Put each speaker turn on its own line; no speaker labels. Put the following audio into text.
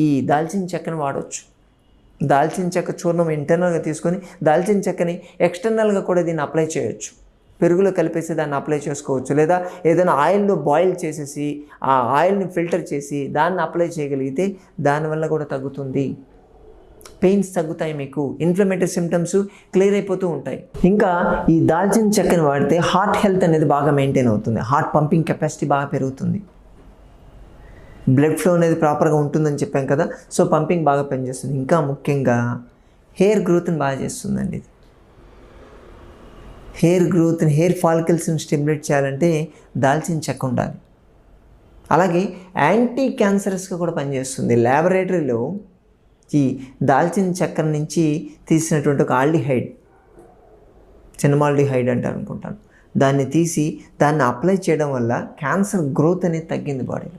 ఈ దాల్చిన చెక్కని వాడవచ్చు. దాల్చిన చెక్క చూర్ణం ఇంటర్నల్గా తీసుకొని దాల్చిన చెక్కని ఎక్స్టర్నల్గా కూడా దీన్ని అప్లై చేయొచ్చు. పెరుగులో కలిపేసి దాన్ని అప్లై చేసుకోవచ్చు. లేదా ఏదైనా ఆయిల్లో బాయిల్ చేసేసి ఆ ఆయిల్ని ఫిల్టర్ చేసి దాన్ని అప్లై చేయగలిగితే దానివల్ల కూడా తగ్గుతుంది. పెయిన్స్ తగ్గుతాయి, మీకు ఇన్ఫ్లమేటరీ సిమ్టమ్స్ క్లియర్ అయిపోతూ ఉంటాయి. ఇంకా ఈ దాల్చిన చెక్కని వాడితే హార్ట్ హెల్త్ అనేది బాగా మెయింటైన్ అవుతుంది. హార్ట్ పంపింగ్ కెపాసిటీ బాగా పెరుగుతుంది. బ్లడ్ ఫ్లో అనేది ప్రాపర్గా ఉంటుందని చెప్పాం కదా, సో పంపింగ్ బాగా పనిచేస్తుంది. ఇంకా ముఖ్యంగా హెయిర్ గ్రోత్ని బాగా చేస్తుందండి ఇది. హెయిర్ గ్రోత్ని, హెయిర్ ఫాలికల్స్ని స్టిమ్యులేట్ చేయాలంటే దాల్చిన చెక్క ఉండాలి. అలాగే యాంటీ క్యాన్సరస్గా కూడా పనిచేస్తుంది. ల్యాబొరేటరీలో ఈ దాల్చిన చెక్క నుంచి తీసినటువంటి ఒక ఆల్డిహైడ్, సినమాల్డిహైడ్ అంటారు అనుకుంటాను, దాన్ని తీసి దాన్ని అప్లై చేయడం వల్ల క్యాన్సర్ గ్రోత్ అనేది తగ్గింది బాడీలో.